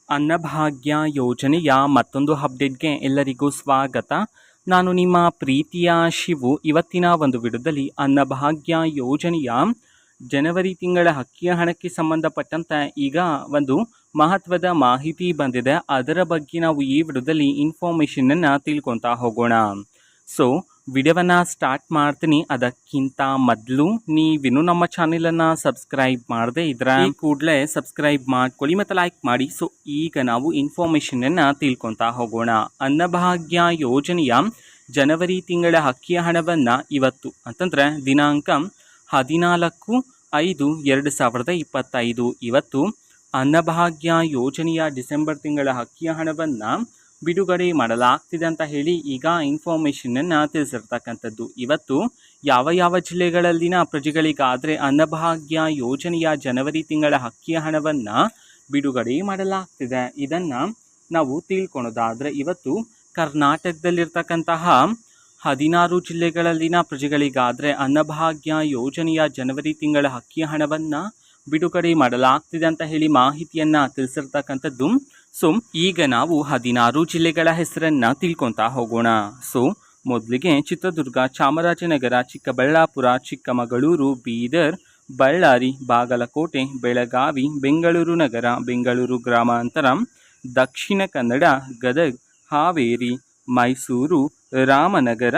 ಅನ್ನಭಾಗ್ಯ ಯೋಜನೆಯ ಮತ್ತೊಂದು ಅಪ್ಡೇಟ್ಗೆ ಎಲ್ಲರಿಗೂ ಸ್ವಾಗತ. ನಾನು ನಿಮ್ಮ ಪ್ರೀತಿಯ ಶಿವು. ಇವತ್ತಿನ ಒಂದು ವಿಡಿಯೋದಲ್ಲಿ ಅನ್ನಭಾಗ್ಯ ಯೋಜನೆಯ ಜನವರಿ ತಿಂಗಳ ಅಕ್ಕಿಯ ಹಣಕ್ಕೆ ಸಂಬಂಧಪಟ್ಟಂತೆ ಈಗ ಒಂದು ಮಹತ್ವದ ಮಾಹಿತಿ ಬಂದಿದೆ. ಅದರ ಬಗ್ಗೆ ನಾವು ಈ ವಿಡಿಯೋದಲ್ಲಿ ಇನ್ಫಾರ್ಮೇಷನನ್ನು ತಿಳ್ಕೊತಾ ಹೋಗೋಣ. ಸೊ ವಿಡಿಯೋವನ್ನು ಸ್ಟಾರ್ಟ್ ಮಾಡ್ತೀನಿ. ಅದಕ್ಕಿಂತ ಮೊದಲು ನೀವಿನ್ನು ನಮ್ಮ ಚಾನೆಲನ್ನು ಸಬ್ಸ್ಕ್ರೈಬ್ ಮಾಡದೇ ಇದ್ರೆ ಕೂಡಲೇ ಸಬ್ಸ್ಕ್ರೈಬ್ ಮಾಡ್ಕೊಳ್ಳಿ ಮತ್ತು ಲೈಕ್ ಮಾಡಿ. ಸೊ ಈಗ ನಾವು ಇನ್ಫಾರ್ಮೇಷನನ್ನು ತಿಳ್ಕೊತಾ ಹೋಗೋಣ. ಅನ್ನಭಾಗ್ಯ ಯೋಜನೆಯ ಜನವರಿ ತಿಂಗಳ ಅಕ್ಕಿಯ ಹಣವನ್ನು ಇವತ್ತು ಅಂತಂದರೆ ದಿನಾಂಕ 14/5/2025 ಇವತ್ತು ಅನ್ನಭಾಗ್ಯ ಯೋಜನೆಯ ಡಿಸೆಂಬರ್ ತಿಂಗಳ ಅಕ್ಕಿಯ ಹಣವನ್ನು ಬಿಡುಗಡೆ ಮಾಡಲಾಗ್ತಿದೆ ಅಂತ ಹೇಳಿ ಈಗ ಇನ್ಫಾರ್ಮೇಷನನ್ನು ತಿಳಿಸಿರ್ತಕ್ಕಂಥದ್ದು. ಇವತ್ತು ಯಾವ ಜಿಲ್ಲೆಗಳಲ್ಲಿನ ಪ್ರಜೆಗಳಿಗಾದರೆ ಅನ್ನಭಾಗ್ಯ ಯೋಜನೆಯ ಜನವರಿ ತಿಂಗಳ ಅಕ್ಕಿಯ ಹಣವನ್ನು ಬಿಡುಗಡೆ ಮಾಡಲಾಗ್ತಿದೆ ಇದನ್ನು ನಾವು ತಿಳ್ಕೊಳೋದಾದರೆ, ಇವತ್ತು ಕರ್ನಾಟಕದಲ್ಲಿರ್ತಕ್ಕಂತಹ 16 ಜಿಲ್ಲೆಗಳಲ್ಲಿನ ಪ್ರಜೆಗಳಿಗಾದರೆ ಅನ್ನಭಾಗ್ಯ ಯೋಜನೆಯ ಜನವರಿ ತಿಂಗಳ ಅಕ್ಕಿಯ ಹಣವನ್ನು ಬಿಡುಗಡೆ ಮಾಡಲಾಗ್ತಿದೆ ಅಂತ ಹೇಳಿ ಮಾಹಿತಿಯನ್ನು ತಿಳಿಸಿರ್ತಕ್ಕಂಥದ್ದು. ಸೊ ಈಗ ನಾವು 16 ಜಿಲ್ಲೆಗಳ ಹೆಸರನ್ನು ತಿಳ್ಕೊತಾ ಹೋಗೋಣ. ಸೊ ಮೊದಲಿಗೆ ಚಿತ್ರದುರ್ಗ, ಚಾಮರಾಜನಗರ, ಚಿಕ್ಕಬಳ್ಳಾಪುರ, ಚಿಕ್ಕಮಗಳೂರು, ಬೀದರ್, ಬಳ್ಳಾರಿ, ಬಾಗಲಕೋಟೆ, ಬೆಳಗಾವಿ, ಬೆಂಗಳೂರು ನಗರ, ಬೆಂಗಳೂರು ಗ್ರಾಮಾಂತರ, ದಕ್ಷಿಣ ಕನ್ನಡ, ಗದಗ, ಹಾವೇರಿ, ಮೈಸೂರು, ರಾಮನಗರ,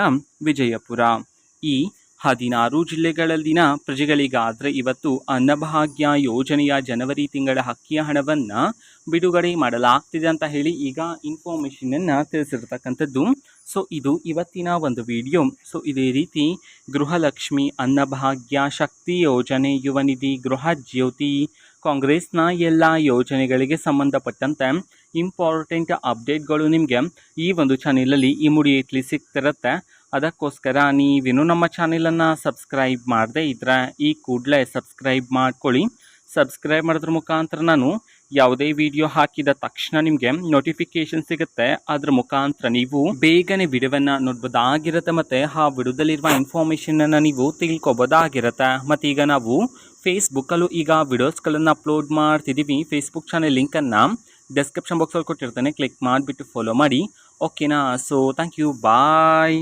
ವಿಜಯಪುರ. ಈ 16 ಜಿಲ್ಲೆಗಳಲ್ಲಿನ ಪ್ರಜೆಗಳಿಗಾದರೆ ಇವತ್ತು ಅನ್ನಭಾಗ್ಯ ಯೋಜನೆಯ ಜನವರಿ ತಿಂಗಳ ಅಕ್ಕಿಯ ಹಣವನ್ನು ಬಿಡುಗಡೆ ಮಾಡಲಾಗ್ತಿದೆ ಅಂತ ಹೇಳಿ ಈಗ ಇನ್ಫಾರ್ಮೇಷನನ್ನು ತಿಳಿಸಿರ್ತಕ್ಕಂಥದ್ದು. ಸೊ ಇದು ಇವತ್ತಿನ ಒಂದು ವಿಡಿಯೋ. ಸೊ ಇದೇ ರೀತಿ ಗೃಹಲಕ್ಷ್ಮಿ, ಅನ್ನಭಾಗ್ಯ, ಶಕ್ತಿ ಯೋಜನೆ, ಯುವ ನಿಧಿ, ಗೃಹ ಜ್ಯೋತಿ, ಕಾಂಗ್ರೆಸ್ನ ಎಲ್ಲ ಯೋಜನೆಗಳಿಗೆ ಸಂಬಂಧಪಟ್ಟಂತೆ ಇಂಪಾರ್ಟೆಂಟ್ ಅಪ್ಡೇಟ್ಗಳು ನಿಮಗೆ ಈ ಒಂದು ಚಾನೆಲಲ್ಲಿ ಇಮಿಡಿಯೇಟ್ಲಿ ಸಿಗ್ತಿರುತ್ತೆ. ಅದಕ್ಕೋಸ್ಕರ ನೀವಿನ್ನು ನಮ್ಮ ಚಾನೆಲನ್ನು ಸಬ್ಸ್ಕ್ರೈಬ್ ಮಾಡದೇ ಇದ್ದರೆ ಈ ಕೂಡಲೇ ಸಬ್ಸ್ಕ್ರೈಬ್ ಮಾಡ್ಕೊಳ್ಳಿ. ಸಬ್ಸ್ಕ್ರೈಬ್ ಮಾಡೋದ್ರ ಮುಖಾಂತರ ನಾನು ಯಾವುದೇ ವಿಡಿಯೋ ಹಾಕಿದ ತಕ್ಷಣ ನಿಮಗೆ ನೋಟಿಫಿಕೇಶನ್ ಸಿಗುತ್ತೆ. ಅದ್ರ ಮುಖಾಂತರ ನೀವು ಬೇಗನೆ ವಿಡಿಯೋವನ್ನು ನೋಡ್ಬೋದಾಗಿರುತ್ತೆ ಮತ್ತು ಆ ವಿಡಿಯೋದಲ್ಲಿರುವ ಇನ್ಫಾರ್ಮೇಷನನ್ನು ನೀವು ತಿಳ್ಕೊಬೋದಾಗಿರುತ್ತೆ. ಮತ್ತು ಈಗ ನಾವು ಫೇಸ್ಬುಕ್ಕಲ್ಲೂ ಈಗ ವಿಡಿಯೋಸ್ಗಳನ್ನು ಅಪ್ಲೋಡ್ ಮಾಡ್ತಿದ್ದೀವಿ. ಫೇಸ್ಬುಕ್ ಚಾನೆಲ್ ಲಿಂಕನ್ನು ಡಿಸ್ಕ್ರಿಪ್ಷನ್ ಬಾಕ್ಸಲ್ಲಿ ಕೊಟ್ಟಿರ್ತೇನೆ, ಕ್ಲಿಕ್ ಮಾಡಿಬಿಟ್ಟು ಫಾಲೋ ಮಾಡಿ. ಓಕೆನಾ? So thank you, bye.